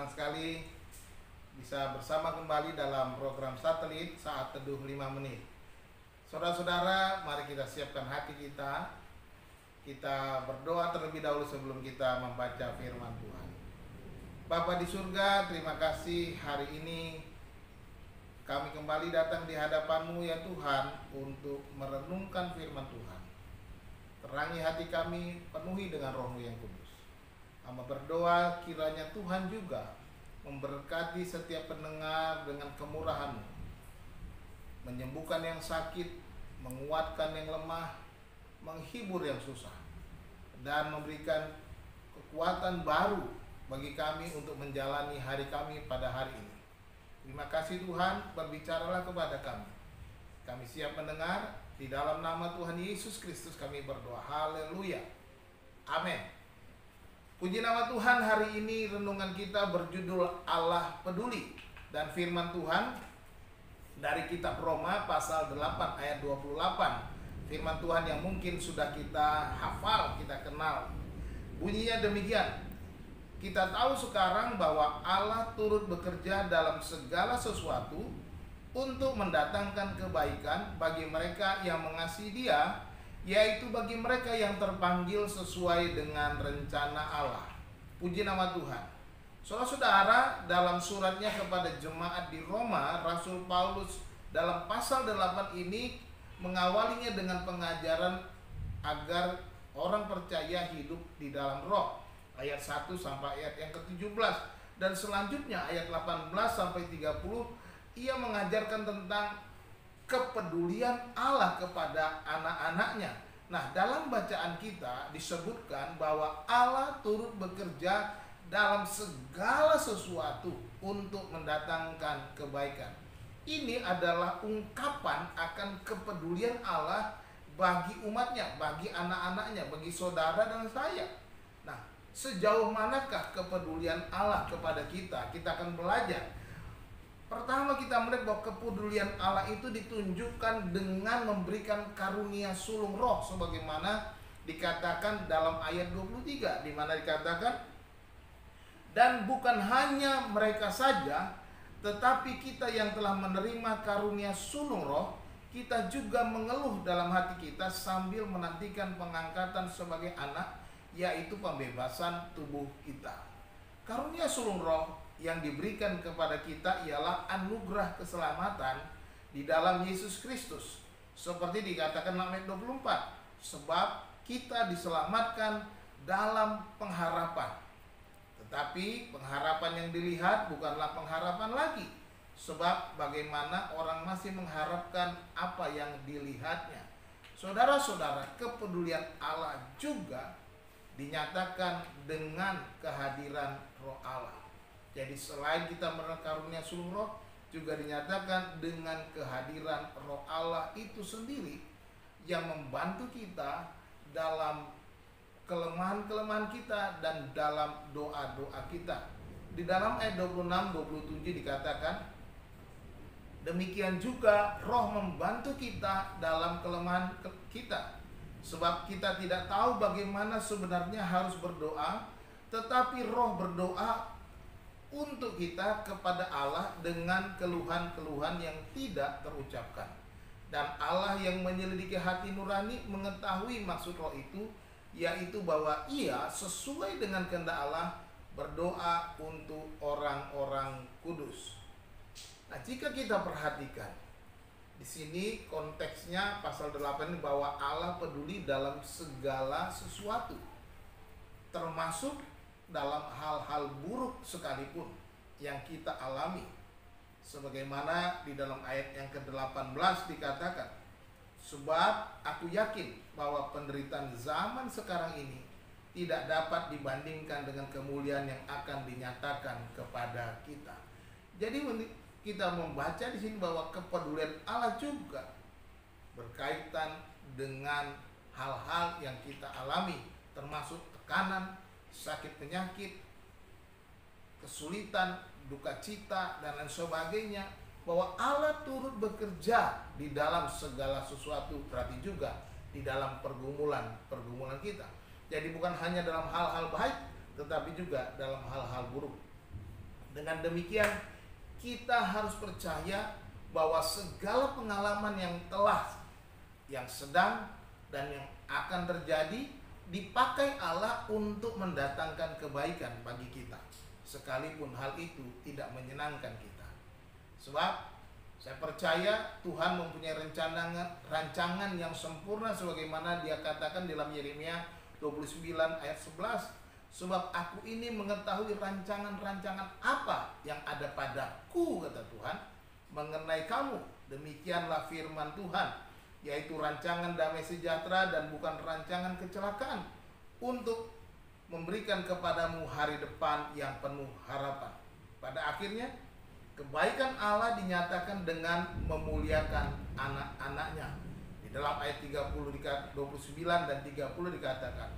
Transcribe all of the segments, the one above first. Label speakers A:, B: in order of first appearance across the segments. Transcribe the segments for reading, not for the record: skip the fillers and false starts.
A: senang sekali bisa bersama kembali dalam program satelit Saat Teduh 5 Menit. Saudara-saudara, mari kita siapkan hati kita. Kita berdoa terlebih dahulu sebelum kita membaca firman Tuhan. Bapa di surga, terima kasih hari ini kami kembali datang di hadapan-Mu ya Tuhan untuk merenungkan firman Tuhan. Terangi hati kami, penuhi dengan Roh-Mu yang kudus. Hamba berdoa kiranya Tuhan juga memberkati setiap pendengar dengan kemurahan-Mu, menyembuhkan yang sakit, menguatkan yang lemah, menghibur yang susah, dan memberikan kekuatan baru bagi kami untuk menjalani hari kami pada hari ini. Terima kasih Tuhan, berbicaralah kepada kami. Kami siap mendengar, di dalam nama Tuhan Yesus Kristus kami berdoa. Haleluya. Amin. Puji nama Tuhan, hari ini renungan kita berjudul Allah Peduli. Dan firman Tuhan dari kitab Roma pasal 8 ayat 28. Firman Tuhan yang mungkin sudah kita hafal, kita kenal. Bunyinya demikian. Kita tahu sekarang bahwa Allah turut bekerja dalam segala sesuatu untuk mendatangkan kebaikan bagi mereka yang mengasihi Dia, yaitu bagi mereka yang terpanggil sesuai dengan rencana Allah. Puji nama Tuhan. Saudara-saudara, dalam suratnya kepada jemaat di Roma, Rasul Paulus dalam pasal 8 ini mengawalinya dengan pengajaran agar orang percaya hidup di dalam roh. Ayat 1 sampai ayat yang ke-17. Dan selanjutnya ayat 18 sampai 30 ia mengajarkan tentang kepedulian Allah kepada anak-anaknya. Nah, dalam bacaan kita disebutkan bahwa Allah turut bekerja dalam segala sesuatu untuk mendatangkan kebaikan. Ini adalah ungkapan akan kepedulian Allah bagi umatnya, bagi anak-anaknya, bagi saudara dan saya. Nah, sejauh manakah kepedulian Allah kepada kita? Kita akan belajar. Pertama kita melihat bahwa kepedulian Allah itu ditunjukkan dengan memberikan karunia sulung roh, sebagaimana dikatakan dalam ayat 23, di mana dikatakan, dan bukan hanya mereka saja, tetapi kita yang telah menerima karunia sulung roh, kita juga mengeluh dalam hati kita sambil menantikan pengangkatan sebagai anak, yaitu pembebasan tubuh kita. Karunia sulung roh yang diberikan kepada kita ialah anugerah keselamatan di dalam Yesus Kristus. Seperti dikatakan dalam ayat 24, sebab kita diselamatkan dalam pengharapan. Tetapi pengharapan yang dilihat bukanlah pengharapan lagi. Sebab bagaimana orang masih mengharapkan apa yang dilihatnya. Saudara-saudara, kepedulian Allah juga dinyatakan dengan kehadiran Roh Allah. Jadi selain kita menerima karunia sulung roh, juga dinyatakan dengan kehadiran Roh Allah itu sendiri yang membantu kita dalam kelemahan-kelemahan kita dan dalam doa-doa kita. Di dalam ayat 26-27 dikatakan, demikian juga Roh membantu kita dalam kelemahan kita. Sebab kita tidak tahu bagaimana sebenarnya harus berdoa, tetapi Roh berdoa untuk kita kepada Allah dengan keluhan-keluhan yang tidak terucapkan. Dan Allah yang menyelidiki hati nurani mengetahui maksud Roh itu, yaitu bahwa Ia sesuai dengan kehendak Allah berdoa untuk orang-orang kudus. Nah, jika kita perhatikan di sini konteksnya pasal 8 ini bahwa Allah peduli dalam segala sesuatu, termasuk dalam hal-hal buruk sekalipun yang kita alami. Sebagaimana di dalam ayat yang ke-18 dikatakan, sebab aku yakin bahwa penderitaan zaman sekarang ini tidak dapat dibandingkan dengan kemuliaan yang akan dinyatakan kepada kita. Jadi kita membaca di sini bahwa kepedulian Allah juga berkaitan dengan hal-hal yang kita alami, termasuk tekanan, sakit penyakit, kesulitan, duka cita, dan lain sebagainya. Bahwa Allah turut bekerja di dalam segala sesuatu, berarti juga di dalam pergumulan kita. Jadi bukan hanya dalam hal-hal baik, tetapi juga dalam hal-hal buruk. Dengan demikian kita harus percaya bahwa segala pengalaman yang sedang dan yang akan terjadi dipakai Allah untuk mendatangkan kebaikan bagi kita, sekalipun hal itu tidak menyenangkan kita. Sebab saya percaya Tuhan mempunyai rancangan yang sempurna, sebagaimana Dia katakan dalam Yeremia 29 ayat 11. Sebab aku ini mengetahui rancangan-rancangan apa yang ada padaku, kata Tuhan, mengenai kamu. Demikianlah firman Tuhan, yaitu rancangan damai sejahtera dan bukan rancangan kecelakaan, untuk memberikan kepadamu hari depan yang penuh harapan. Pada akhirnya kebaikan Allah dinyatakan dengan memuliakan anak-anaknya. Di dalam ayat 29 dan 30 dikatakan,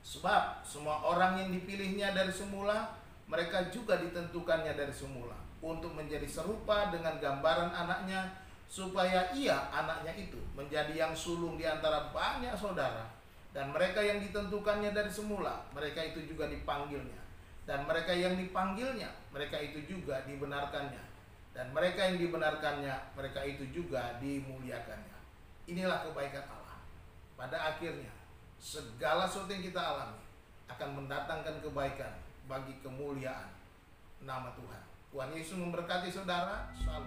A: sebab semua orang yang dipilihnya dari semula, mereka juga ditentukannya dari semula untuk menjadi serupa dengan gambaran anaknya, supaya ia, anaknya itu, menjadi yang sulung di antara banyak saudara. Dan mereka yang ditentukannya dari semula, mereka itu juga dipanggilnya. Dan mereka yang dipanggilnya, mereka itu juga dibenarkannya. Dan mereka yang dibenarkannya, mereka itu juga dimuliakannya. Inilah kebaikan Allah. Pada akhirnya segala sesuatu yang kita alami akan mendatangkan kebaikan bagi kemuliaan nama Tuhan. Tuhan Yesus memberkati saudara. Shalom.